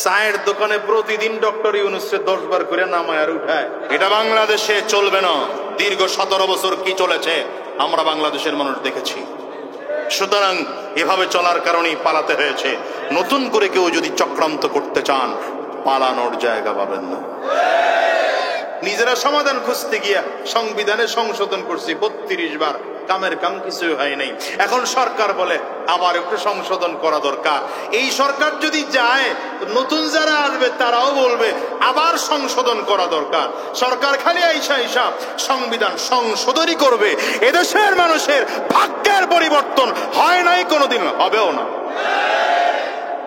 চায়ের দোকানে প্রতিদিন ডক্টর ইউনূসকে 10 বার করে নামায় আর উঠায়। এটা বাংলাদেশে চলবে না। দীর্ঘ 17 বছর কি চলেছে আমরা বাংলাদেশের মানুষ দেখেছি। সুতরাং এভাবে চলার কারণেই পালাতে হয়েছে। নতুন করে কেউ যদি চক্রান্ত করতে চান, পালানোর জায়গা পাবেন না। নিজেরা সমাধান খুঁজতে গিয়া সংবিধানে সংশোধন করছি 32 বার, কামের কাম কিছুই হয় নাই। এখন সরকার বলে আবার একটু সংশোধন করা দরকার। এই সরকার যদি যায়, নতুন যারা আসবে তারাও বলবে আবার সংশোধন করা দরকার। সরকার খালি আইসা সংবিধান সংশোধনই করবে। এদেশের মানুষের ভাগ্যের পরিবর্তন হয় নাই, কোনোদিন হবেও না।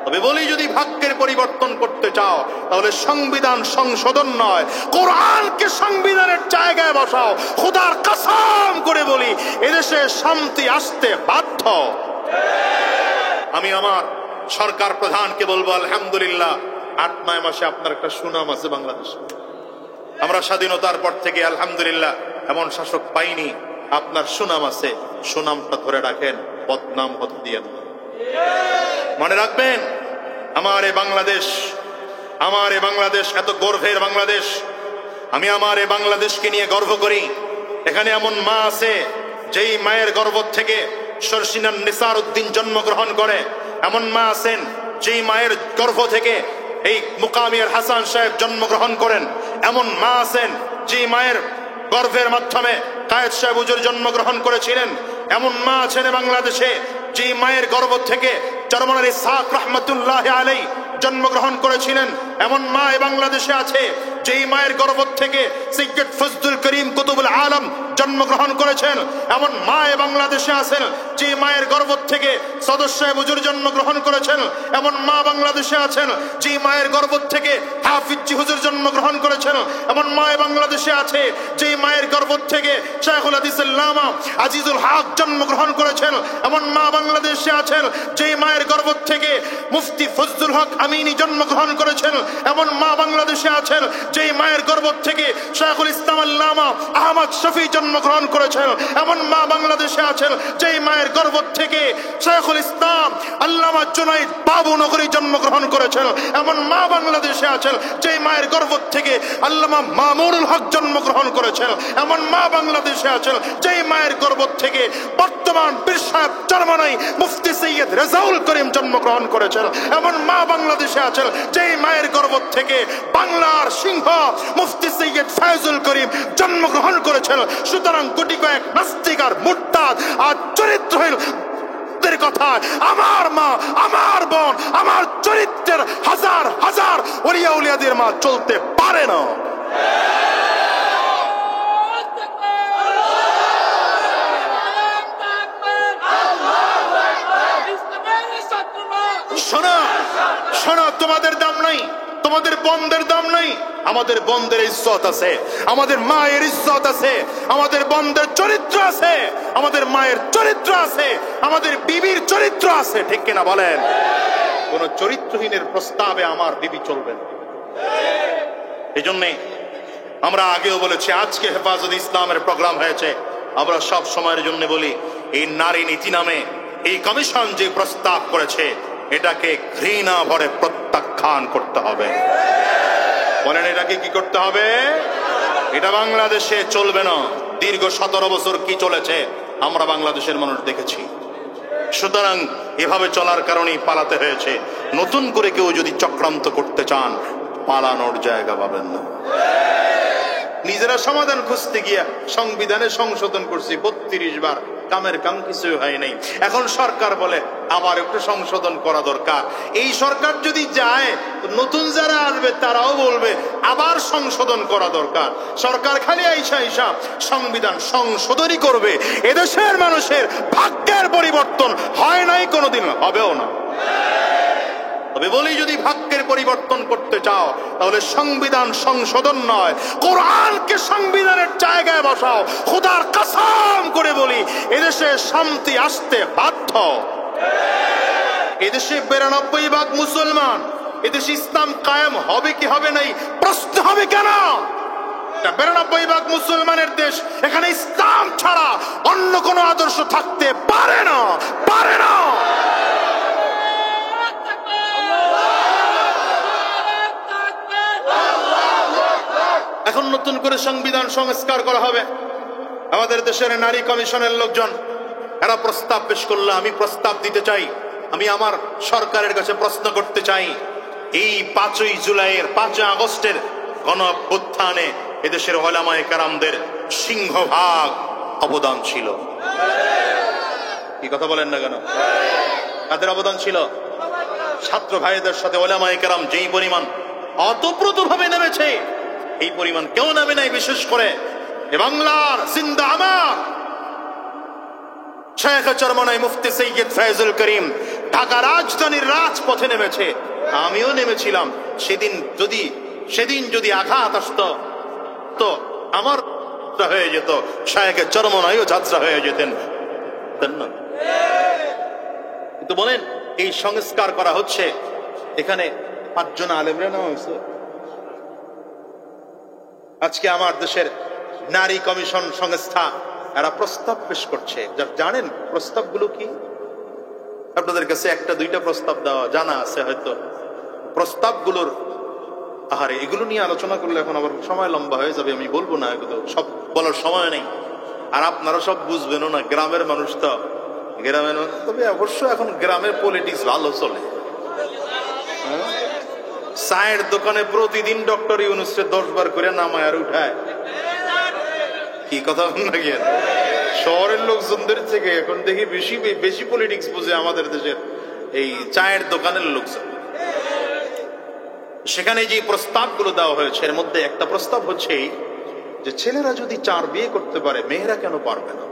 তবে বলি, যদি ভাগ্যের পরিবর্তন করতে চাও তাহলে সংবিধান সংশোধন নয়, কোরআনকে সংবিধানের জায়গায় বসাও। খোদার কসম করে বলি, এদেশে শান্তি আসতে বাধ্য। আমি আমার সরকার প্রধানকে বলবো, আলহামদুলিল্লাহ 8-9 মাসে আপনার একটা সুনাম আছে বাংলাদেশে। আমরা স্বাধীনতার পর থেকে আলহামদুলিল্লাহ এমন শাসক পাইনি। আপনার সুনাম আছে, সুনামটা ধরে রাখেন, বদনাম হতে দিয়েন না। মনে রাখবেন, আমার এই বাংলাদেশ এত গর্বের বাংলাদেশ। আমি আমার এই বাংলাদেশকে নিয়ে গর্ব করি। এখানে এমন মা আছে যেই মায়ের গর্ভ থেকে শর্ষিনান নিসার উদ্দিন জন্মগ্রহণ করে। এমন মা আছেন যেই মায়ের গর্ভ থেকে এই মুকামিয়ার হাসান সাহেব জন্মগ্রহণ করেন। এমন মা আছেন যেই মায়ের গর্ভের মাধ্যমে কায়েদ সাহেব হুজুর জন্মগ্রহণ করেছিলেন। এমন মা আছেন বাংলাদেশে যে মায়ের গর্ভ থেকে চরমনার ইসহাক রহমতুল্লাহ আলাইহি জন্মগ্রহণ করেছিলেন। এমন মা বাংলাদেশে আছে যেই মায়ের গর্ভ থেকে সৈয়দ ফজলুল করিম কুতুবুল আলম জন্মগ্রহণ করেছেন। এমন মা বাংলাদেশে আছেন যে মায়ের গর্ভ থেকে সদস্য সাহেব হুজুর জন্মগ্রহণ করেছেন। এমন মা বাংলাদেশে আছেন যে মায়ের গর্ভ থেকে হাফিজ হুজুর জন্মগ্রহণ করেছেন। এমন মা বাংলাদেশে আছে যে মায়ের গর্ভ থেকে শাইখুল হাদিস আল্লামা আজিজুল হক জন্মগ্রহণ করেছেন। এমন মা বাংলাদেশে আছেন যে মায়ের গর্ভ থেকে মুফতি ফজলুল হক আমিনী জন্মগ্রহণ করেছেন। এমন মা বাংলাদেশে আছেন যে মায়ের গর্ভ থেকে শাইখুল ইসলাম আল্লামা আহমদ শফি জন্মগ্রহণ করেছেন। এমন মা বাংলাদেশে আছেন যে মায়ের গর্ভ থেকে শাইখুল ইসলাম আল্লামা জুনাইদ বাবু নগরী জন্মগ্রহণ করেছেন। এমন মা বাংলাদেশে আছেন যে মায়ের গর্ভ থেকে আল্লামা মামুনুল হক জন্মগ্রহণ করেছেন। এমন মা বাংলাদেশে আছেন যে মায়ের গর্ভ থেকে বর্তমান পীর সাহেব চরমনাই মুফতি সৈয়দ রেজাউল করিম জন্মগ্রহণ করেছেন। এমন মা বাংলাদেশে আছেন যে মায়ের গর্ভ থেকে বাংলার সিংহ মুফতি সৈয়দ ফয়জুল করিম জন্মগ্রহণ করেছেন। সুতরাং গুটি কয়েক নাস্তিক আর মুরতাদ আর চরিত্রহীন কথা, আমার মা, আমার বোন, আমার চরিত্রের হাজার হাজার ওলিয়া উলিয়াদের মা চলতে পারে না। শোনো শোনো, তোমাদের দাম নাই, তোমাদের বন্ধের দাম নাই। আমাদের বন্ধের ইজ্জত আছে, আমাদের মায়ের ইজ্জত আছে, আমাদের বন্ধের চরিত্র আছে, আমাদের মায়ের চরিত্র আছে, আমাদের বিবির চরিত্র আছে। ঠিক কিনা বলেন? কোন চরিত্রহীনের প্রস্তাবে আমার বিবি চলবে না। এই জন্যে আমরা আগেও বলেছি, আজকে হেফাজত ইসলামের প্রোগ্রাম হয়েছে। আমরা সব সময়ের জন্য বলি, এই নারী নীতি নামে এই কমিশন যে প্রস্তাব করেছে এটাকে ঘৃণা ভরে প্রত্যাখ্যান করতে হবে। বলেন, এটাকে কি করতে হবে? এটা বাংলাদেশে চলবে না। দীর্ঘ 17 বছর কি চলেছে আমরা বাংলাদেশের মানুষ দেখেছি। সুতরাং এভাবে চলার কারণেই পালাতে হয়েছে। নতুন করে কেউ যদি চক্রান্ত করতে চান, পালানোর জায়গা পাবেন না। নিজেরা সমাধান খুঁজতে গিয়া সংবিধানে সংশোধন করছি 32 বার, কামের কাম কিছুই হয় নাই। এখন সরকার বলে আবার একটু সংশোধন করা দরকার। এই সরকার যদি যায়, নতুন যারা আসবে তারাও বলবে আবার সংশোধন করা দরকার। সরকার খালি আইসা সংবিধান সংশোধনই করবে। এদেশের মানুষের ভাগ্যের পরিবর্তন হয় নাই, কোনোদিন হবেও না। তবে বলি, যদি ভাগ্যের পরিবর্তন করতে চাও তাহলে সংবিধান সংশোধন নয়, কোরআনকে সংবিধানের জায়গায় বসাও। খোদার কসম করে বলি, এদেশে শান্তি আসতে বাধ্য। এদেশে 92% মুসলমান। এদেশে ইসলাম কায়েম হবে কি হবে নাই প্রশ্ন হবে কেন? 92% মুসলমানের দেশ। এখানে ইসলাম ছাড়া অন্য কোন আদর্শ থাকতে পারে না, পারে না। এখন নতুন করে সংবিধান সংস্কার করা হবে। আমাদের দেশের নারী কমিশনের লোকজন এরা প্রস্তাব পেশ করলো, আমি প্রস্তাব দিতে চাই, আমি আমার সরকারের কাছে প্রশ্ন করতে চাই, এই 5ই জুলাইয়ের 5 আগস্টের গণ অভ্যুত্থানে এদেশের উলামায়ে কেরামদের সিংহভাগ অবদান ছিল। কি কথা বলেন না কেন? কাদের অবদান ছিল? ছাত্র ভাইদের সাথে উলামায়ে কেরাম যেই পরিমাণ অতপ্রতভাবে নেমেছে, এই পরিমাণ কেউ নামে নাই। বিশেষ করে এ বাংলার জিন্দা আমার শেখ চরমনাই মুফতি সৈয়দ ফয়জুল করিম ঢাকা রাজধানীর রাজপথে নেমেছে, আমিও নেমেছিলাম। সেদিন যদি আঘাত আসতো তো আমার হয়ে যেত, শেখ চরমনাইও যাত্রা হয়ে যেতেন না। কিন্তু বলেন, এই সংস্কার করা হচ্ছে, এখানে 5 জন আলেমরা নেওয়া হয়েছে। আজকে আমার দেশের নারী কমিশন সংস্থা এরা প্রস্তাব পেশ করছে। জানেন প্রস্তাবগুলো কি? আপনাদের কাছে 1-2টা প্রস্তাব দেওয়া জানা আছে হয়তো। প্রস্তাবগুলোর আহারে এগুলো নিয়ে আলোচনা করলে এখন আবার সময় লম্বা হয়ে যাবে, আমি বলবো না, এগুলো সব বলার সময় নেই। আর আপনারা সব বুঝবেনও না, গ্রামের মানুষ তো, গ্রামের তবে অবশ্য এখন গ্রামের পলিটিক্স ভালো চলে। চায়ের দোকানে প্রতিদিন ডক্টর ইউনূসকে 10 বার করে নামায় আর উঠায়। কি কথা নাকি? শহরের লোকজনদের থেকে এখন দেখি বেশি পলিটিক্স বুঝে আমাদের দেশের এই চায়ের দোকানের লোকজন। সেখানে যে প্রস্তাবগুলো দেওয়া হয়েছে এর মধ্যে একটা প্রস্তাব হচ্ছে যে ছেলেরা যদি 4 বিয়ে করতে পারে, মেয়েরা কেন পারবে না?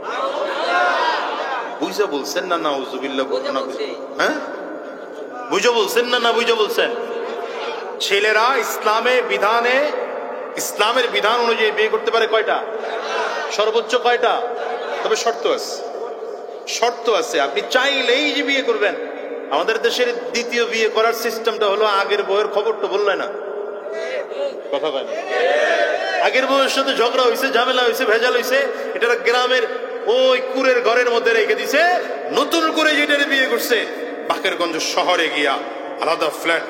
বুঝা বলছেন না? নাউজুবিল্লাহ। হ্যাঁ, বুঝা বলছেন না বুঝা বলছেন? ছেলেরা ইসলামের বিধান অনুযায়ী বিয়ে করতে পারে কয়টা? সর্বোচ্চ কয়টা? তবে শর্ত আছে। আপনি চাইলেই যে বিয়ে করবেন। আমাদের দেশের দ্বিতীয় বিয়ে করার সিস্টেমটা হলো আগের বউয়ের খবরটা বললে না, কথা বলেন। আগের বউয়ের সাথে ঝগড়া হয়েছে, ঝামেলা হয়েছে, ভেজাল হয়েছে, এটা গ্রামের ওই কুরের ঘরের মধ্যে রেখে দিছে। নতুন করে যেটারে বিয়ে করছে, বাকেরগঞ্জ শহরে গিয়া আলাদা ফ্ল্যাট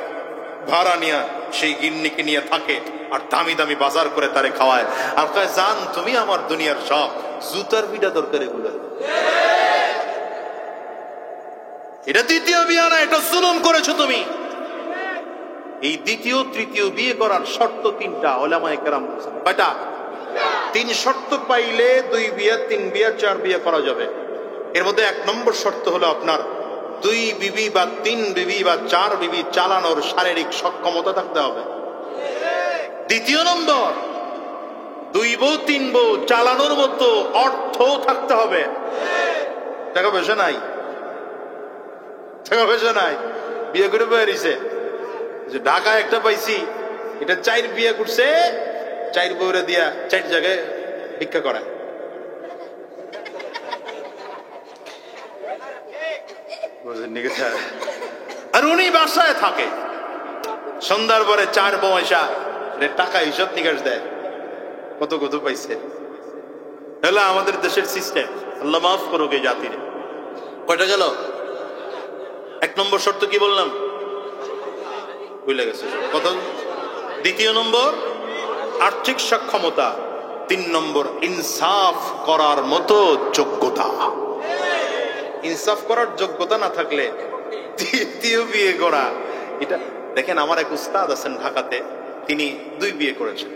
ভাড়া নিয়ে সেই গিন্নিকে নিয়ে থাকে, আর দামি দামি বাজার করে তারে খাওয়ায়, আর কয় জান তুমি আমার দুনিয়ার সব। জুতার পিটা দরকার এগুলো। এটা দ্বিতীয় বিয়ে না, এটা জুলুম করেছো তুমি। এই দ্বিতীয় তৃতীয় বিয়ে করার শর্ত 3টা। উলামায়ে কেরাম বলেছেন কয়টা? 3 শর্ত পাইলে 2 বিয়ে, 3 বিয়ে, 4 বিয়ে করা যাবে। এর মধ্যে 1 নম্বর শর্ত হলো আপনার 2 বিবি বা 3 বিবি বা 4 বিবি চালানোর শারীরিক সক্ষমতা থাকতে হবে। দ্বিতীয় নম্বর, 2 বউ 3 বউ চালানোর মতো অর্থও থাকতে হবে। টাকা পয়সা নাই, বিয়ে করে বেরিয়েছে যে ঢাকায় একটা পাইছি, এটা 4 বিয়ে করছে, 4 বউরে দিয়া 4 জায়গায় ভিক্ষা করায়। আর উনি বাসায় থাকে, সন্ধ্যার পরে 4 বউ আসা টাকা হিসাব নিকাশ দেয়, কত পাইছে। হলো আমাদের দেশের সিস্টেম। আল্লাহ মাফ করুক এই জাতির। কয়টা গেল? 1 নম্বর শর্ত কি বললাম? ভুলে গেছে কত? দ্বিতীয় নম্বর আর্থিক সক্ষমতা। 3 নম্বর ইনসাফ করার মতো যোগ্যতা। ইনসাফ করার যোগ্যতা না থাকলে দ্বিতীয় বিয়ে করা, এটা দেখেন আমার এক উস্তাদ আছেন ঢাকাতে, তিনি 2 বিয়ে করেছেন।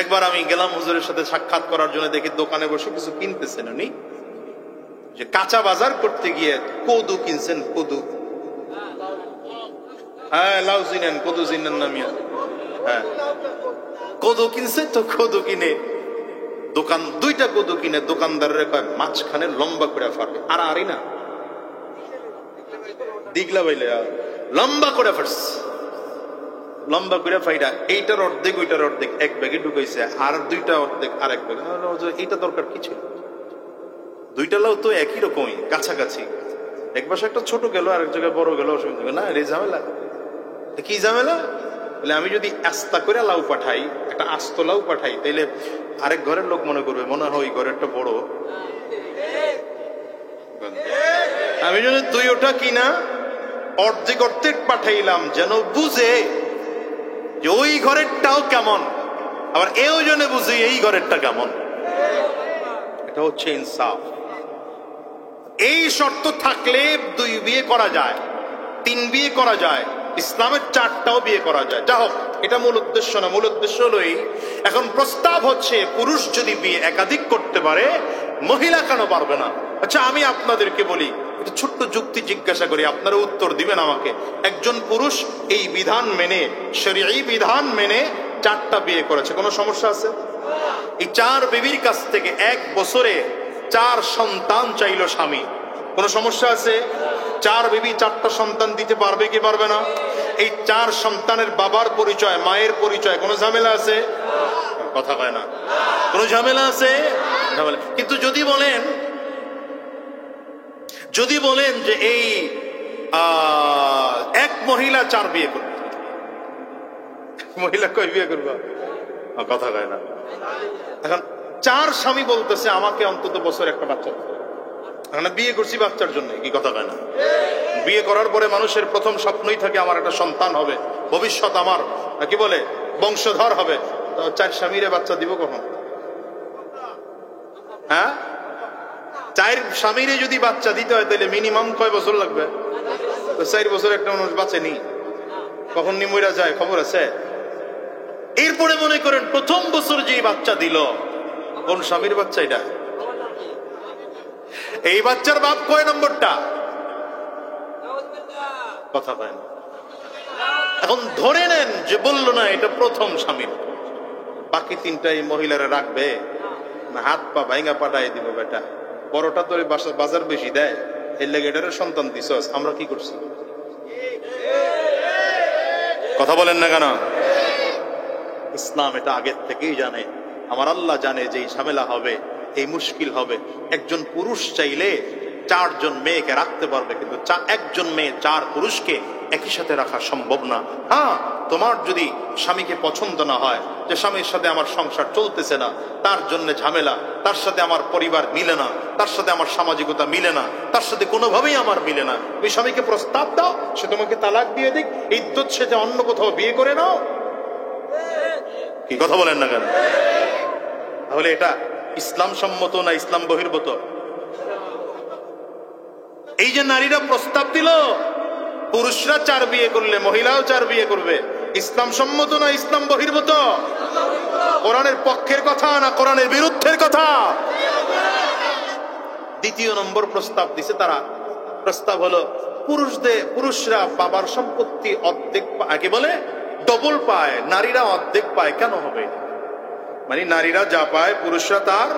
একবার আমি গেলাম হুজুরের সাথে সাক্ষাৎ করার জন্য, দেখি দোকানে বসে কিছু কিনতেছেন উনি। যে কাঁচা বাজার করতে গিয়ে কদু কিনছেন, কদু। হ্যাঁ, লাউ চিনেন, কদু চিনেন না মিয়া? হ্যাঁ, কদু কিনছে। তো কদু কিনে দোকান 2টা কদু কিনে দোকানদারের কয় মাঝখানে লম্বা করে ফাটবে। আরই না, দিগলা বাইলে লম্বা করে ফাটছে। লম্বা করে ফাইটা এইটার অর্ধেক ওইটার অর্ধেক 1 ব্যাগে ঢুকাইছে, আর 2টা অর্ধেক আর 1 ব্যাগে। এইটা দরকার কি ছিল? 2টা লাউ তো একই রকমই, কাছাকাছি। এক পাশে একটা ছোট গেল, আরেক জায়গায় বড় গেল, অসুবিধা না। রে ঝামেলা কি ঝামেলা? বলে আমি যদি আস্তা করে লাউ পাঠাই, একটা আস্ত লাউ পাঠাই, তাইলে আরেক ঘরের লোক মনে করবে মনে হয় ওই ঘরেরটা বড়। আমি যদি 2টা কিনা অর্ধেক পাঠাইলাম, যেন বুঝে যে ওই ঘরেরটাও কেমন, আবার এও জনে বুঝি এই ঘরেরটা কেমন। এটা হচ্ছে ইনসাফ। এই শর্ত থাকলে 2 বিয়ে করা যায়, 3 বিয়ে করা যায়, ইসলামের 4টাও বিয়ে করা যায়। যা হোক, এটা মূল উদ্দেশ্য না। মূল উদ্দেশ্য হলো এখন প্রস্তাব হচ্ছে পুরুষ যদি বিয়ে একাধিক করতে পারে, মহিলা কেন পারবে না? আচ্ছা, আমি আপনাদেরকে বলি, একটা ছোট্ট যুক্তি জিজ্ঞাসা করি, আপনারা উত্তর দিবেন আমাকে। একজন পুরুষ এই বিধান মেনে, শরীয়ী বিধান মেনে 4টা বিয়ে করেছে, কোনো সমস্যা আছে? এই 4 বিবির কাছ থেকে 1 বছরে 4 সন্তান চাইলো স্বামী, কোনো সমস্যা আছে? 4 বিবি 4টা সন্তান দিতে পারবে কি পারবে না? এই 4 সন্তানের বাবার পরিচয়, মায়ের পরিচয়, কোনো ঝামেলা আছে? কথা কয় না। কোনো ঝামেলা আছে? ঝামেলা। কিন্তু যদি বলেন যে এই 1 মহিলা 4 বিয়ে করবে, মহিলা কয় বিয়ে করবে? কথা কয় না। এখন 4 স্বামী বলতেছে আমাকে অন্তত বছর একটা বাচ্চা দিতে। এখন বিয়ে করছি বাচ্চার জন্য, কি কথা কয় না? বিয়ে করার পরে মানুষের প্রথম স্বপ্নই থাকে আমার একটা সন্তান হবে, ভবিষ্যৎ আমার কি বলে বংশধর হবে। 4 স্বামীরে বাচ্চা দিব কখন? হ্যাঁ, 4 স্বামীরে যদি বাচ্চা দিতে হয় তাহলে মিনিমাম কয় বছর লাগবে? তো 4 বছর একটা মানুষ বাঁচেনি, কখন নিমইরা যায় খবর আছে? এরপরে মনে করেন প্রথম বছর যে বাচ্চা দিল, কোন স্বামীর বাচ্চা এটা? এই বাচ্চার বাপ কয় নম্বরটা? কথা পায় না। এখন ধরে নেন যে বললো না এটা প্রথম স্বামীর, বাকি 3টা এই মহিলারা রাখবে না হাত পা ভাঙা পাঠাই দিব? বেটা বড়টা তো বাজার বেশি দেয়, এর লেগে এটার সন্তান দিছস, আমরা কি করছি? কথা বলেন না কেন? ইসলাম এটা আগের থেকেই জানে। আমার আল্লাহ জানে যে এই ঝামেলা হবে, এই মুশকিল হবে। একজন পুরুষ চাইলে 4 জন মেয়েকে রাখতে পারবে, কিন্তু 1 জন মেয়ে 4 পুরুষকে একই সাথে রাখা সম্ভব না। হ্যাঁ, তোমার যদি স্বামীকে পছন্দ না হয় যে স্বামীর সাথে আমার সংসার চলতেছে না, তার জন্য ঝামেলা, তার সাথে আমার পরিবার মিলে না, তার সাথে আমার সামাজিকতা মিলে না, তার সাথে কোনোভাবেই আমার মিলে না, তুমি স্বামীকে প্রস্তাব দাও, সে তোমাকে তালাক দিয়ে দিক, ইদ্যত সেটা অন্য কোথাও বিয়ে করে নাও। কি কথা বলেন না কেন? তাহলে এটা ইসলাম সম্মত না ইসলাম বহির্ভূত? এই যে নারীরা প্রস্তাব দিল পুরুষরা 4 বিয়ে করলে মহিলাও 4 বিয়ে করবে, ইসলাম সম্মত না ইসলাম বহির্ভূত? কোরআনের পক্ষের কথা না কোরআনের বিরুদ্ধের কথা? 2 নম্বর প্রস্তাব দিছে তারা। প্রস্তাব হলো পুরুষরা বাবার সম্পত্তি অর্ধেক আগে বলে ডবল পায়, নারীরা অর্ধেক পায়। কেন হবে? মানে নারীরা যা পায় পুরুষরা তার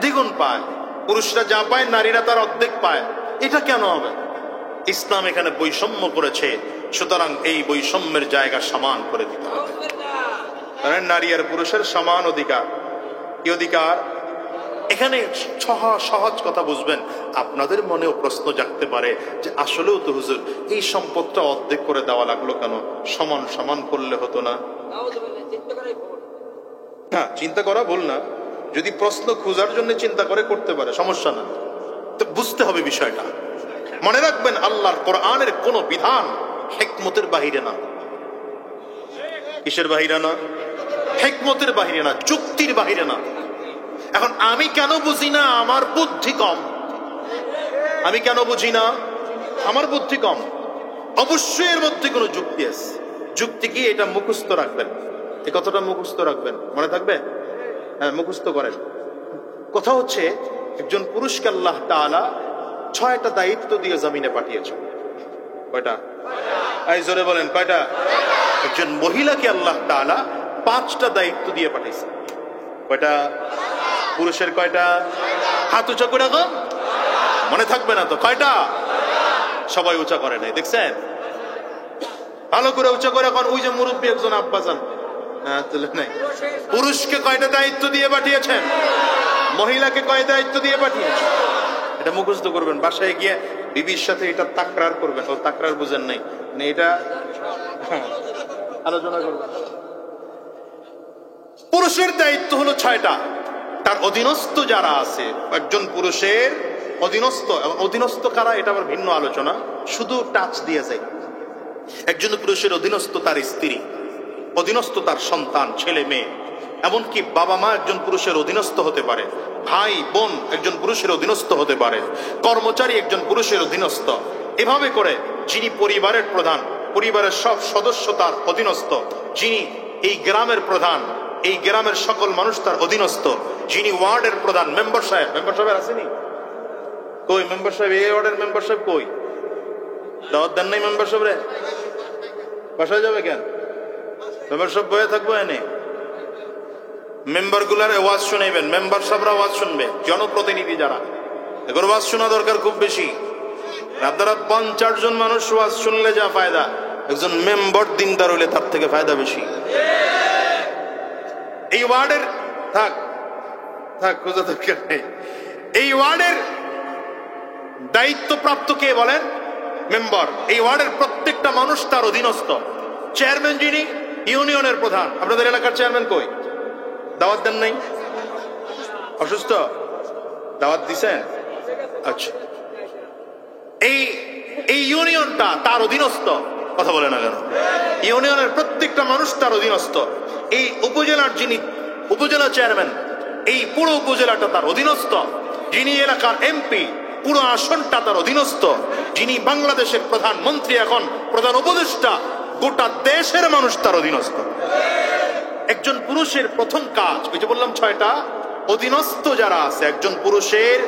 দ্বিগুণ পায়, পুরুষরা যা পায় নারীরা তার অর্ধেক পায়। এটা কেন হবে? ইসলাম এখানে বৈষম্য করেছে, সুতরাং এই বৈষম্যের জায়গা সমান করে দিতে হবে। কারণ নারী আর পুরুষের সমান অধিকার। কি অধিকার? এখানে সহজ কথা বুঝবেন, আপনাদের মনেও প্রশ্ন জাগতে পারে যে আসলেও তো হুজুর এই সম্পদটা অর্ধেক করে দেওয়া লাগলো কেন? সমান সমান করলে হতো না? হ্যাঁ, চিন্তা করা ভুল না। যদি প্রশ্ন খোঁজার জন্য চিন্তা করে করতে পারে, সমস্যা না। তো বুঝতে হবে বিষয়টা। মনে রাখবেন, আল্লাহর কোরআনের কোন বিধান হিকমতের বাহিরে না। কিসের বাহিরে না? হিকমতের বাহিরে না, যুক্তির বাহিরে না। এখন আমি কেন বুঝি না? আমার বুদ্ধি কম। আমি কেন বুঝি না? আমার বুদ্ধি কম। অবশ্যই এর মধ্যে কোনো যুক্তি আছে। যুক্তি কি? এটা মুখস্থ রাখবেন। এই কথাটা মুখস্থ রাখবেন, মনে থাকবে? হ্যাঁ, মুখস্থ করেন। কথা হচ্ছে, একজন পুরুষকে আল্লাহ তাআলা 6টা দায়িত্ব দিয়ে জমিনে পাঠিয়েছে। কয়টা? এই জোরে বলেন, কয়টা? একজন মহিলাকে আল্লাহ তাআলা 5টা দায়িত্ব দিয়ে পাঠিয়েছে। কয়টা? পুরুষের কয়টা? হাত উঁচা করে এখন মনে থাকবে না তো? কয়টা? সবাই উঁচা করে নাই, দেখছেন? ভালো করে উঁচা করে এখন। ওই যে মুরব্বী একজন আব্বাজান, হ্যাঁ তুলে নাই। পুরুষকে কয়টা দায়িত্ব দিয়ে পাঠিয়েছেন? মহিলাকে কয় দায়িত্ব দিয়ে পাঠিয়েছেন? এটা মুখস্থ করবেন, বাসায় গিয়ে বিবির সাথে এটা তাকরার করবেন। ও তাকরার বুঝেন নাই, মানে এটা আলোচনা করবেন। পুরুষের দায়িত্ব হলো 6টা। তার অধীনস্থ যারা আছে, একজন পুরুষের অধীনস্থ, অধীনস্থ কারা এটা আবার ভিন্ন আলোচনা, শুধু টাচ দিয়ে যায়। একজন পুরুষের অধীনস্থ তার স্ত্রী, অধীনস্থ তার সন্তান, ছেলে মেয়ে, এমনকি বাবা মা একজন পুরুষের অধীনস্থ হতে পারে, ভাই বোন একজন পুরুষের অধীনস্থ হতে পারে, কর্মচারী একজন পুরুষের অধীনস্থ। এভাবে করে যিনি পরিবারের প্রধান, পরিবারের সব সদস্য তার অধীনস্থ, যিনি এই গ্রামের প্রধান, এই গ্রামের সকল মানুষ তার অধীনস্থ, যিনি ওয়ার্ডের প্রধান, মেম্বার সাহেব আসেনি কই? মেম্বার সাহেব, এই ওয়ার্ডের মেম্বার সাহেব কই? দাওয়াত দেন নাই মেম্বার সাহেব রে? বাসায় যাবে কেন? মেম্বার সাহেব বয়ে থাকবো এনে, মেম্বার গুলার ওয়াজ শুনাইবেন, মেম্বার সাহেবরা ওয়াজ শুনবে, জনপ্রতিনিধি যারা, এগুলো ওয়াজ শোনা দরকার খুব বেশি। আপনারা 50 জন মানুষ ওয়াজ শুনলে যা ফায়দা, একজন মেম্বার দিনদার হইলে তার থেকে ফায়দা বেশি। এই ওয়ার্ডের থাক থাক খোঁজা দরকার নেই, এই ওয়ার্ডের দায়িত্বপ্রাপ্ত কে বলেন? মেম্বার। এই ওয়ার্ডের প্রত্যেকটা মানুষ তার অধীনস্থ। চেয়ারম্যান যিনি, ইউনিয়নের প্রধান। আপনাদের এলাকার চেয়ারম্যান কই? দাওয়াত দেন নাই? অসুস্থ? দাওয়াত দিছেন? আচ্ছা, এই ইউনিয়নটা তার অধীনস্থ। কথা বলে না কেন? ইউনিয়নের প্রত্যেকটা মানুষ তার অধীনস্থ। এই উপজেলার যিনি উপজেলা চেয়ারম্যান, এই পুরো উপজেলাটা তার অধীনস্থ। যিনি এলাকার এমপি, পুরো আসনটা তার অধীনস্থ। যিনি বাংলাদেশের প্রধানমন্ত্রী, এখন প্রধান উপদেষ্টা, গোটা দেশের মানুষ তার অধীনস্থ। একজন পুরুষের প্রথম কাজ, ওই যে বললাম 6টা, অধীনস্থ যারা আছে, একজন পুরুষের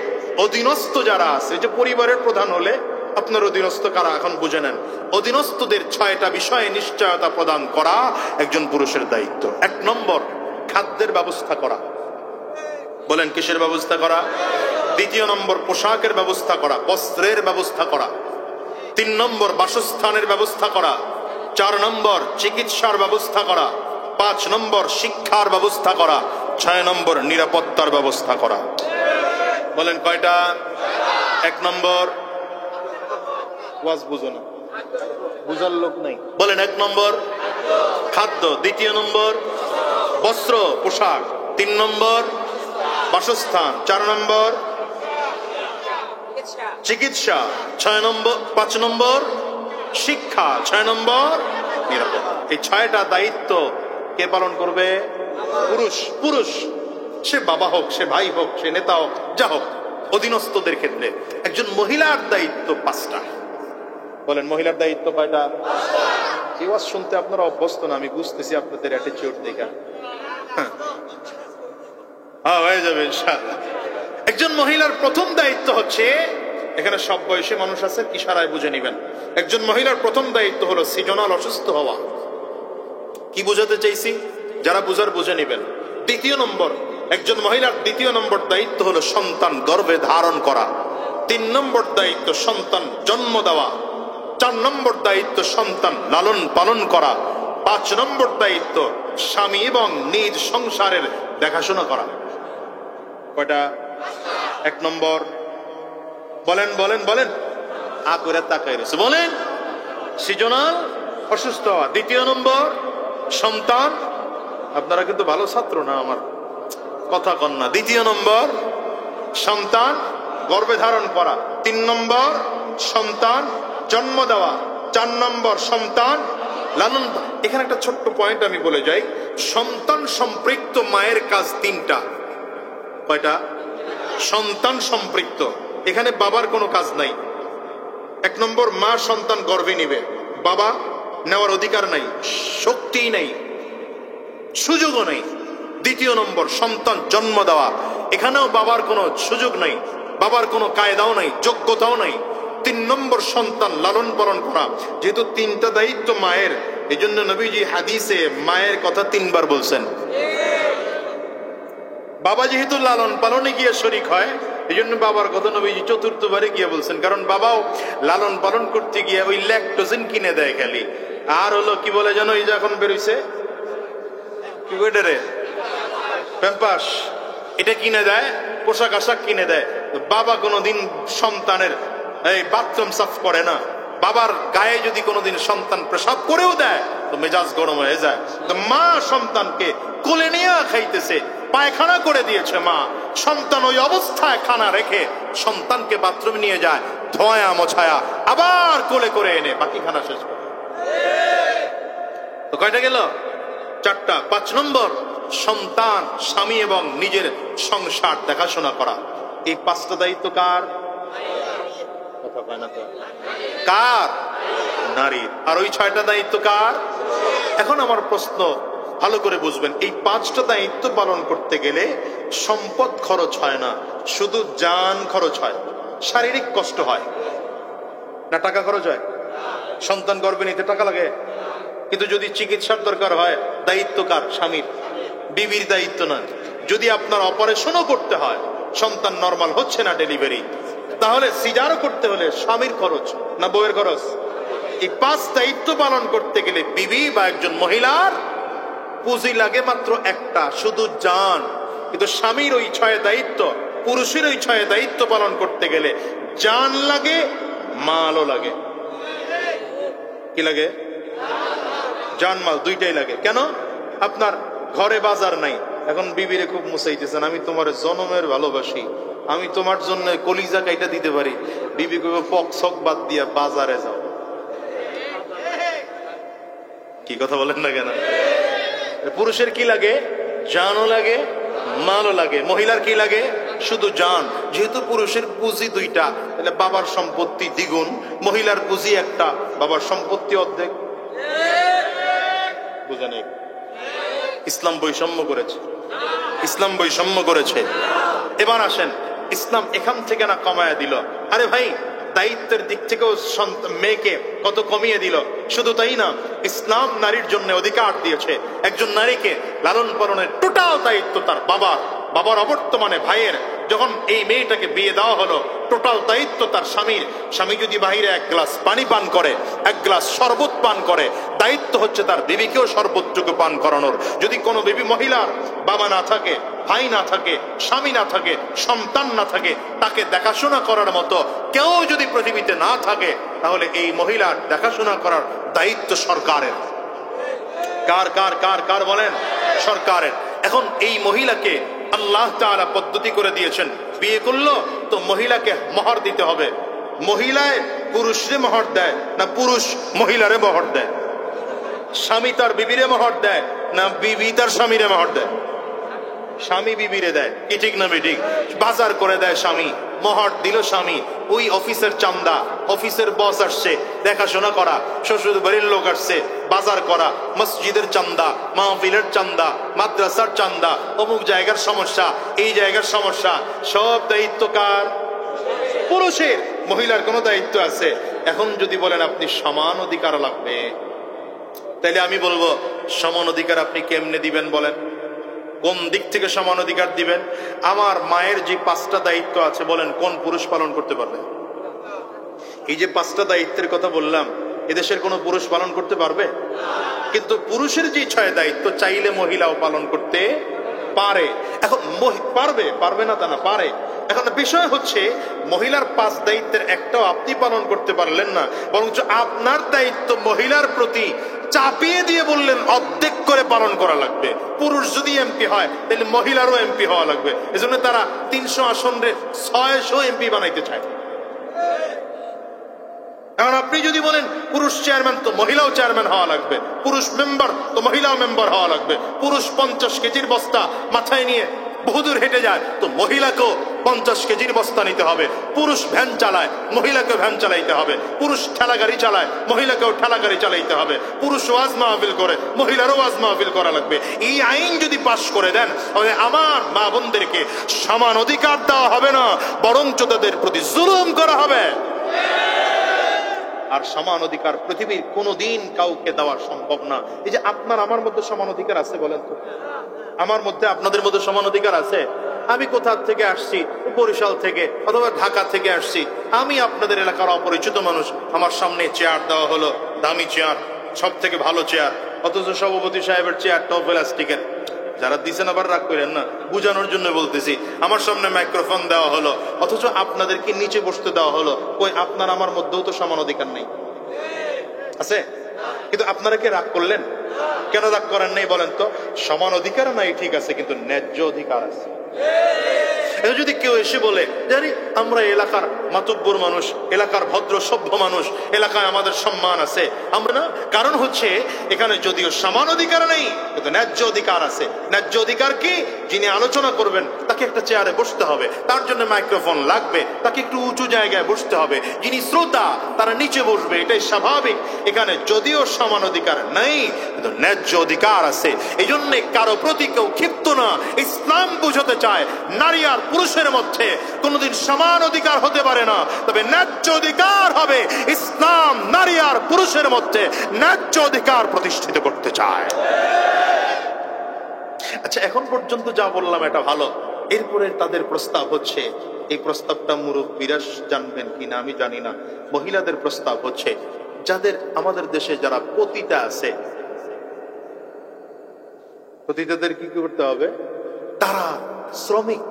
অধীনস্থ যারা আছে, যে পরিবারের প্রধান হলে আপনার অধীনস্থ কারা এখন বুঝে নেন। অধীনস্থদের 6টা বিষয়ে নিশ্চয়তা প্রদান করা একজন পুরুষের দায়িত্ব। 1 নম্বর, খাদ্যের ব্যবস্থা করা। বলেন কিসের ব্যবস্থা করা? 2 নম্বর, পোশাকের ব্যবস্থা করা, বস্ত্রের ব্যবস্থা করা। 3 নম্বর, বাসস্থানের ব্যবস্থা করা। 4 নম্বর, চিকিৎসার ব্যবস্থা করা। 5 নম্বর, শিক্ষার ব্যবস্থা করা। 6 নম্বর, নিরাপত্তার ব্যবস্থা করা। বলেন কয়টা? 1 নম্বর, ওয়াজ বুঝো না, বুঝার লোক নাই। বলেন 1 নম্বর খাদ্য, 2 নম্বর বস্ত্র পোশাক, 3 নম্বর বাসস্থান, 4 নম্বর চিকিৎসা, 5 নম্বর শিক্ষা, 6 নম্বর নিরাপত্তা। এই 6টা দায়িত্ব কে পালন করবে? পুরুষ। পুরুষ, সে বাবা হোক, সে ভাই হোক, সে নেতা হোক, যা হোক, অধীনস্থদের ক্ষেত্রে। একজন মহিলার দায়িত্ব 5টা। বলেন মহিলার দায়িত্ব কয়টা? এই ওয়াজ শুনতে আপনারা অভ্যস্ত না, আমি বুঝতেছি আপনাদের অ্যাটিটিউড দেখা। হ্যাঁ, হয়ে যাবে ইনশাআল্লাহ। একজন মহিলার প্রথম দায়িত্ব হচ্ছে, এখানে সব বয়সী মানুষ আছে, ইশারায় বুঝে নিবেন। একজন মহিলার প্রথম দায়িত্ব হলো সিজনাল অসুস্থ হওয়া। কি বোঝাতে চাইছি? যারা বুঝার বুঝে নিবেন। 2 নম্বর, একজন মহিলার 2 নম্বর দায়িত্ব হলো সন্তান গর্ভে ধারণ করা। 3 নম্বর দায়িত্ব সন্তান জন্ম দেওয়া। 4 নম্বর দায়িত্ব সন্তান লালন পালন করা। 5 নম্বর দায়িত্ব স্বামী এবং নিজ সংসারের দেখাশোনা করা। কয়টা? 1 নম্বর। বলেন বলেন বলেন, করে তাকাই রয়েছে, বলেন সিজনাল অসুস্থ হওয়া। 2 নম্বর সন্তান, আপনারা কিন্তু ভালো ছাত্র না, আমার কথা কন না। 2 নম্বর সন্তান গর্ভে ধারণ করা। 3 নম্বর সন্তান জন্ম দেওয়া। 4 নম্বর সন্তান লালন। এখানে একটা ছোট্ট পয়েন্ট আমি বলে যাই, সন্তান সম্পৃক্ত মায়ের কাজ 3টা। কয়টা? সন্তান সম্পৃক্ত, এখানে বাবার কোনো কাজ নাই। 1 নম্বর, মা সন্তান গর্ভে নিবে, বাবা নেওয়ার অধিকার নাই, শক্তিই নাই, সুযোগও নেই। 2 নম্বর সন্তান জন্ম দেওয়া, এখানেও বাবার কোনো সুযোগ নাই, বাবার কোনো কায়দাও নাই, যোগ্যতাও নাই। 3 নম্বর সন্তান লালন পালন করা। যেহেতু 3টা দায়িত্ব মায়ের, এই জন্য নবীজি হাদিসে মায়ের কথা 3 বার বলছেন। বাবা যেহেতু লালন পালনে গিয়ে শরীক হয়, এই জন্য বাবার কথা নবীজি 4র্থবারে গিয়ে বলছেন। কারণ বাবাও লালন পালন করতে গিয়ে ওই ল্যাকটোজেন কিনে দেয় খালি, আর হলো কি বলে যেন, এই যে এখন বেরোইছে কি রে প্যাম্পাস, এটা কিনে দেয়, পোশাক আশাক কিনে দেয়। বাবা কোনোদিন সন্তানের এই বাথরুম সাফ করে না। বাবার গায়ে যদি কোনোদিন সন্তান পেশাব করেও দেয় তো মেজাজ গরম হয়ে যায়। তো মা সন্তানকে কোলে নিয়ে খাইতেছে, পায়খানা করে দিয়েছে মা, সন্তান ওই অবস্থায় খানা রেখে সন্তানকে বাথরুমে নিয়ে যায়, ধোয়া মোছায়া আবার কোলে করে এনে বাকি খানা শেষ করে। তো কয়টা গেল? 4টা। 5 নম্বর সন্তান, স্বামী এবং নিজের সংসার দেখাশোনা করা। এই 5টা দায়িত্ব কার? কথা কয় না তো। কার? নারীর। আর ওই 6টা দায়িত্ব কার? এখন আমার প্রশ্ন ভালো করে বুঝবেন, এই 5টা দায়িত্ব পালন করতে গেলে সম্পদ খরচ হয় না, শুধু জান খরচ হয়, শারীরিক কষ্ট হয় না, টাকা খরচ হয়? সন্তান গর্ভে নিতে টাকা লাগে, কিন্তু যদি চিকিৎসার দরকার হয় দায়িত্ব কার? স্বামীর, বিবির দায়িত্ব না। যদি আপনার অপারেশনও করতে হয়, সন্তান নরমাল হচ্ছে না, ডেলিভারি, তাহলে সিজারও করতে হলে স্বামীর খরচ না বউয়ের খরচ? এই 5 দায়িত্ব পালন করতে গেলে বিবি বা একজন মহিলার পুঁজি লাগে মাত্র একটা, শুধু জান। কিন্তু স্বামীর ওই 6 দায়িত্ব, পুরুষের ওই 6 দায়িত্ব পালন করতে গেলে জান লাগে, মালও লাগে। কি লাগে? জান মাল দুইটাই লাগে। কেন? আপনার ঘরে বাজার নাই, এখন বিবিরে খুব মুসাইতেছেন, আমি তোমার জনমের ভালোবাসি, আমি তোমার জন্য কলিজা কাইটা দিতে পারি। বিবি কইব পক সক বাদ দিয়া বাজারে যাও। কি কথা বলেন না কেন? পুরুষের কি লাগে? জানও লাগে, মালও লাগে। মহিলার কি লাগে? শুধু জান। যেহেতু পুরুষের পুঁজি 2টা, তাহলে বাবার সম্পত্তি দ্বিগুণ, মহিলার পুঁজি একটা, বাবার সম্পত্তি অর্ধেক। বুঝে নেই? ইসলাম বৈষম্য করেছে, ইসলাম বৈষম্য করেছে। এবার আসেন, ইসলাম এখান থেকে না কমায়া দিল? আরে ভাই, দায়িত্বের দিক থেকেও মেয়েকে কত কমিয়ে দিল। শুধু তাই না, ইসলাম নারীর জন্য অধিকার দিয়েছে, একজন নারীকে লালন পালনের টোটাল দায়িত্ব তার বাবার অবর্তমানে ভাইয়ের। যখন এই মেয়েটাকে বিয়ে দেওয়া হলো, টোটাল দায়িত্ব তার স্বামীর। স্বামী যদি বাহিরে 1 গ্লাস পানি পান করে, 1 গ্লাস শরবত পান করে, দায়িত্ব হচ্ছে তার বিবিকেও শরবতটুকু পান করানোর। যদি কোনো বিবি মহিলার বাবা না থাকে, ভাই না থাকে, স্বামী না থাকে, সন্তান না থাকে, তাকে দেখাশোনা করার মতো কেউ যদি পৃথিবীতে না থাকে, তাহলে এই মহিলার দেখাশোনা করার দায়িত্ব সরকারের। কার কার কার কার বলেন? সরকারের। এখন এই মহিলাকে আল্লাহ তাআলা পদ্ধতি করে দিয়েছেন, বিয়ে করলো তো মহিলাকে মোহর দিতে হবে। মহিলায় পুরুষরে মোহর দেয় না পুরুষ মহিলারে মোহর দেয়? স্বামী তার বিবিরে মোহর দেয় না বিবি তার স্বামীরে মোহর দেয়? স্বামী বিবিরে দেয়। কি ঠিক না বেঠিক? বাজার করে দেয় স্বামী, মোহর দিল স্বামী। ওই অফিসের চান্দা, অফিসের বস আসছে দেখাশোনা করা, শ্বশুর বাড়ির লোক আসছে বাজার করা, মসজিদের চান্দা, মাহফিলের চান্দা, মাদ্রাসার চান্দা, অমুক জায়গার সমস্যা, এই জায়গার সমস্যা, সব দায়িত্ব কার? পুরুষের। মহিলার কোনো দায়িত্ব আছে? এখন যদি বলেন আপনি সমান অধিকার লাগবে, তাইলে আমি বলবো সমান অধিকার আপনি কেমনে দিবেন বলেন? কোন দিক থেকে সমান অধিকার দিবেন? আমার মায়ের যে 5টা দায়িত্ব আছে, বলেন কোন পুরুষ পালন করতে পারবে? এই যে 5টা দায়িত্বের কথা বললাম, এদেশের কোন পুরুষ পালন করতে পারবে? কিন্তু পুরুষের যে 6 দায়িত্ব চাইলে মহিলাও পালন করতে পারে। এখন পারবে, পারবে না তা না, পারে। এখন বিষয় হচ্ছে, মহিলার 5 দায়িত্বের একটাও আপনি পালন করতে পারলেন না, বরঞ্চ আপনার দায়িত্ব মহিলার প্রতি চাপিয়ে দিয়ে বললেন অর্ধেক করে পালন করা লাগবে। পুরুষ যদি এমপি হয়, তাহলে মহিলারও এমপি হওয়া লাগবে। এজন্য তারা 300 আসনে 600 এমপি বানাইতে চায়। এখন আপনি যদি বলেন পুরুষ চেয়ারম্যান, তো মহিলাও চেয়ারম্যান হওয়া লাগবে। পুরুষ মেম্বার, তো মহিলাও মেম্বার হওয়া লাগবে। পুরুষ 50 কেজির বস্তা মাথায় নিয়ে বহুদূর হেঁটে যায়, তো মহিলাকেও 50 কেজির বস্তা নিতে হবে। পুরুষ ভ্যান চালায়, মহিলাকে ভ্যান চালাইতে হবে। পুরুষ ঠেলা গাড়ি চালায়, মহিলাকেও ঠেলা গাড়ি চালাইতে হবে। পুরুষ ওয়াজ মাহফিল করে, মহিলারও ওয়াজ মাহফিল করা লাগবে। এই আইন যদি পাশ করে দেন, তাহলে আমার মা বোনদেরকে সমান অধিকার দেওয়া হবে না, বরঞ্চ তাদের প্রতি জুলুম করা হবে। আর সমান অধিকার পৃথিবীর কোনোদিন কাউকে দেওয়া সম্ভব না। এই যে আপনার আমার মধ্যে সমান অধিকার আছে বলেন তো? আমার মধ্যে আপনাদের মধ্যে সমান অধিকার আছে? আমি কোথা থেকে আসছি, বরিশাল থেকে অথবা ঢাকা থেকে আসছি, আমি আপনাদের এলাকার অপরিচিত মানুষ, আমার সামনে চেয়ার দেওয়া হলো, দামি চেয়ার, সব থেকে ভালো চেয়ার, অথচ সভাপতি সাহেবের চেয়ারটাও প্লাস্টিকের। যারা দিচ্ছেন আবার রাগ করেন না, বুঝানোর জন্য বলতেছি। আমার সামনে মাইক্রোফোন দেওয়া হলো, অথচ আপনাদেরকে নিচে বসতে দেওয়া হলো। কই আপনার আমার মধ্যেও তো সমান অধিকার নেই? আছে? কিন্তু আপনারা কি রাগ করলেন? কেন রাগ করেন নাই বলেন তো? সমান অধিকার নাই ঠিক আছে, কিন্তু ন্যায্য অধিকার আছে। যদি কেউ এসে বলে জানি আমরা এলাকার মাতব্বর মানুষ, এলাকার ভদ্র সভ্য মানুষ, এলাকায় আমাদের সম্মান আছে, আমরা না, কারণ হচ্ছে এখানে যদিও সমান অধিকার নেই কিন্তু ন্যায্য অধিকার আছে। ন্যায্য অধিকার কি? যিনি আলোচনা করবেন তাকে একটা চেয়ারে বসতে হবে, তার জন্য মাইক্রোফোন লাগবে, তাকে একটু উঁচু জায়গায় বসতে হবে। যিনি শ্রোতা তারা নিচে বসবে, এটাই স্বাভাবিক। এখানে যদিও সমান অধিকার নেই কিন্তু ন্যায্য অধিকার আছে। এই জন্য কারো প্রতি কেউ ক্ষিপ্ত না। ইসলাম বুঝাতে চায় নারী আর পুরুষের মধ্যে কোনোদিন সমান অধিকার হতে পারে না, তবে ন্যায্য অধিকার হবে। ইসলাম নারী আর পুরুষের মধ্যে ন্যায্য অধিকার প্রতিষ্ঠিত করতে চায়। আচ্ছা, এখন পর্যন্ত যা বললাম এটা ভালো। এরপরে তাদের প্রস্তাব হচ্ছে, এই প্রস্তাবটা মুরব্বীরা জানবেন কিনা আমি জানি না, মহিলাদের প্রস্তাব হচ্ছে যাদের আমাদের দেশে যারা পতিতা আছে, পতিতাদের কি করতে হবে? তারা শ্রমিক,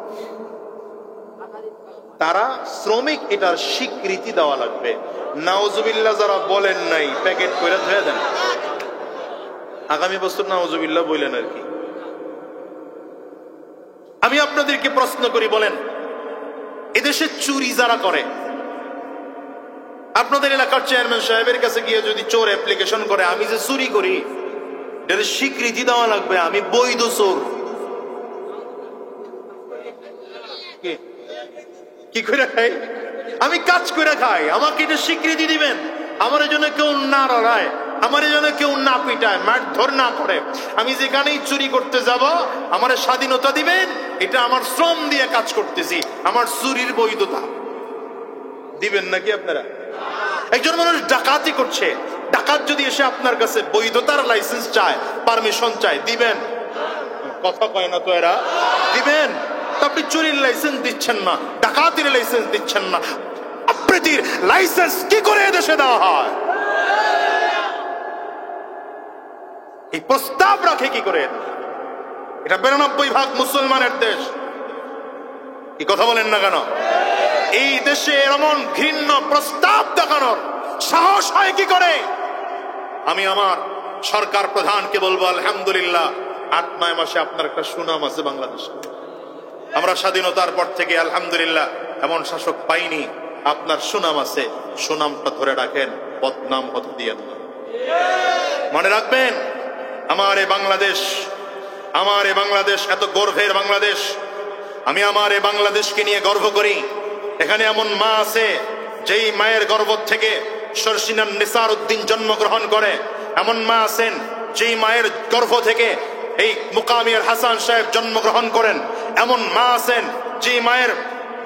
তারা শ্রমিক, এটার স্বীকৃতি দেওয়া লাগবে। নাউজুবিল্লাহ যারা বলেন নাই প্যাকেট করে ধুয়ে দেন, আগামী বছর নাউজুবিল্লাহ বললেন আর কি। আমি আপনাদেরকে প্রশ্ন করি, বলেন এদেশে চুরি যারা করে, আপনাদের এলাকার চেয়ারম্যান সাহেবের কাছে গিয়ে যদি চোর অ্যাপ্লিকেশন করে আমি যে চুরি করি, এর স্বীকৃতি দেওয়া লাগবে আমি বৈধ চোর। কি করে খাই? আমি কাজ করে খাই, আমাকে এটা স্বীকৃতি দিবেন। আমার জন্য কেউ না লড়ায়, আমার জন্য কেউ না পিটায়, মারধর না করে, আমি যেখানেই চুরি করতে যাব আমার স্বাধীনতা দিবেন। এটা আমার শ্রম দিয়ে কাজ করতেছি, আমার চুরির বৈধতা দিবেন নাকি আপনারা? একজন মানুষ ডাকাতি করছে, ডাকাত যদি এসে আপনার কাছে বৈধতার লাইসেন্স চায়, পারমিশন চায়, দিবেন? কথা কয় না তো এরা, দিবেন? আপনি চুরির লাইসেন্স দিচ্ছেন না, ডাকাতির লাইসেন্স দিচ্ছেন না, আবৃত্তির লাইসেন্স কি করে এদেশে দেওয়া হয়? এই প্রস্তাব রাখে কি করে? এটা 92% মুসলমানের দেশ। কি কথা বলেন না কেন? এই দেশে এমন ঘৃণ্য প্রস্তাব দেখানোর সাহস হয় কি করে? আমি আমার সরকার প্রধানকে বলবো, আলহামদুলিল্লাহ 8-9 মাসে আপনার একটা সুনাম আছে বাংলাদেশে। আমরা স্বাধীনতার পর থেকে আলহামদুলিল্লাহ এমন শাসক পাইনি, আপনার সুনাম আছে, সুনামটা ধরে রাখেন, বদনাম হতে দিয়েন না। মনে রাখবেন, আমার এই বাংলাদেশ, আমার এই বাংলাদেশ এত গর্বের বাংলাদেশ। আমি আমার এই বাংলাদেশকে নিয়ে গর্ব করি। এখানে এমন মা আছে যেই মায়ের গর্ভ থেকে শর্ষিনান নিসার উদ্দিন জন্মগ্রহণ করে। এমন মা আছেন যেই মায়ের গর্ভ থেকে এই মুকামিয়ার হাসান সাহেব জন্মগ্রহণ করেন। এমন মা আছেন যে মায়ের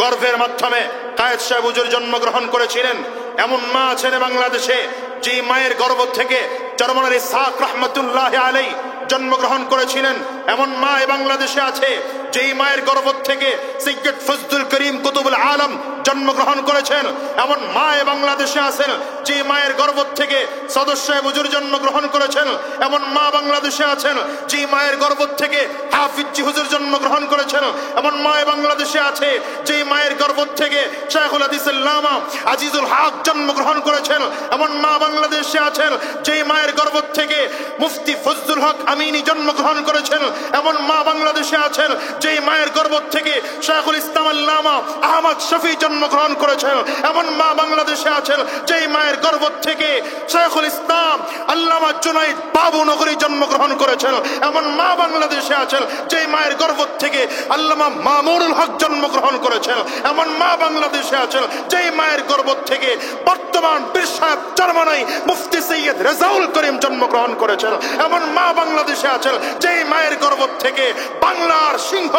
গর্ভের মাধ্যমে কায়েদ সাহেব হুজুর জন্মগ্রহণ করেছিলেন। এমন মা আছেন বাংলাদেশে যে মায়ের গর্ভ থেকে চরমনার ইসহাক রহমতুল্লাহ আলাইহি জন্মগ্রহণ করেছিলেন। এমন মা বাংলাদেশে আছে যেই মায়ের গর্ভ থেকে সৈয়দ ফজলুল করিম কুতুবুল আলম জন্মগ্রহণ করেছেন। এমন মা বাংলাদেশে আছেন যে মায়ের গর্ভ থেকে সদস্য হুজুর জন্মগ্রহণ করেছেন। এমন মা বাংলাদেশে আছেন যে মায়ের গর্ভ থেকে হাফিজ হুজুর জন্মগ্রহণ করেছেন। এমন মা বাংলাদেশে আছে যে মায়ের গর্ভ থেকে শাইখুল হাদিস আল্লামা আজিজুল হক জন্মগ্রহণ করেছেন। এমন মা বাংলাদেশে আছেন যে মায়ের গর্ভ থেকে মুফতি ফজলুল হক আমিনী জন্মগ্রহণ করেছেন। এমন মা বাংলাদেশে আছেন যে মায়ের গর্ভ থেকে শাইখুল ইসলাম আল্লামা আহমদ শফি জন্মগ্রহণ করেছেন। এমন মা বাংলাদেশে আছেন যে মায়ের গর্ভ থেকে শাইখুল ইসলাম আল্লামা জুনাইদ বাবু নগরী জন্মগ্রহণ করেছেন। এমন মা বাংলাদেশে আছেন যে মায়ের গর্ভ থেকে আল্লামা মামুনুল হক জন্মগ্রহণ করেছেন। এমন মা বাংলাদেশে আছেন যে মায়ের গর্ভ থেকে বর্তমান পীর সাহেব চরমনাই মুফতি সৈয়দ রেজাউল করিম জন্মগ্রহণ করেছেন। এমন মা বাংলাদেশে আছেন যে মায়ের গর্ভ থেকে বাংলার সিংহ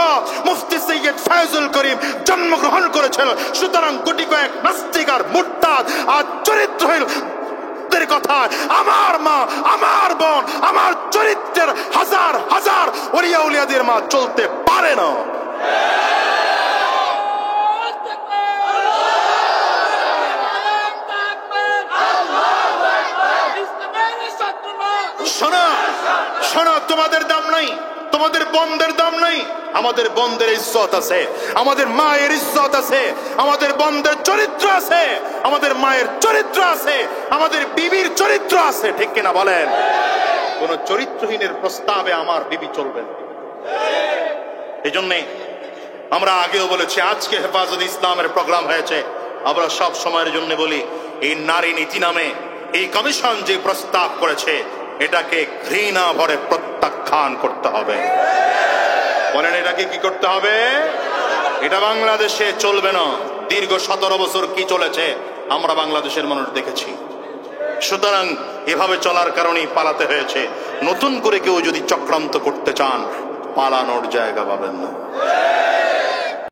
মুফতি সৈয়দ ফয়জুল করিম জন্মগ্রহণ করেছেন। সুতরাং কোটি কয়েক নাস্তিক আর মুরতাদ আর চরিত্রহীন কথা, আমার মা, আমার বোন, আমার চরিত্রের হাজার হাজার ওলিয়া উলিয়াদের মা চলতে পারে না। শোনো শোনো, তোমাদের দাম নাই। তোমাদের বন্ধের দাম নাই, আমাদের বন্ধের ইজ্জত আছে, আমাদের মায়ের ইজ্জত আছে, আমাদের বন্ধের চরিত্র আছে, আমাদের মায়ের চরিত্র আছে, আমাদের বিবির চরিত্র আছে। ঠিক কিনা বলেন? কোন চরিত্রহীনের প্রস্তাবে আমার বিবি চলবে না। এই জন্যে আমরা আগেও বলেছি, আজকে হেফাজত ইসলামের প্রোগ্রাম হয়েছে, আমরা সব সময়ের জন্য বলি, এই নারী নীতি নামে এই কমিশন যে প্রস্তাব করেছে এটাকে ঘৃণা ভরে প্রত্যাখ্যান করতে হবে। বলেন এটাকে কি করতে হবে? এটা বাংলাদেশে চলবে না। দীর্ঘ 17 বছর কি চলেছে আমরা বাংলাদেশের মানুষ দেখেছি। সুতরাং এভাবে চলার কারণেই পালাতে হয়েছে। নতুন করে কেউ যদি চক্রান্ত করতে চান, পালানোর জায়গা পাবেন না।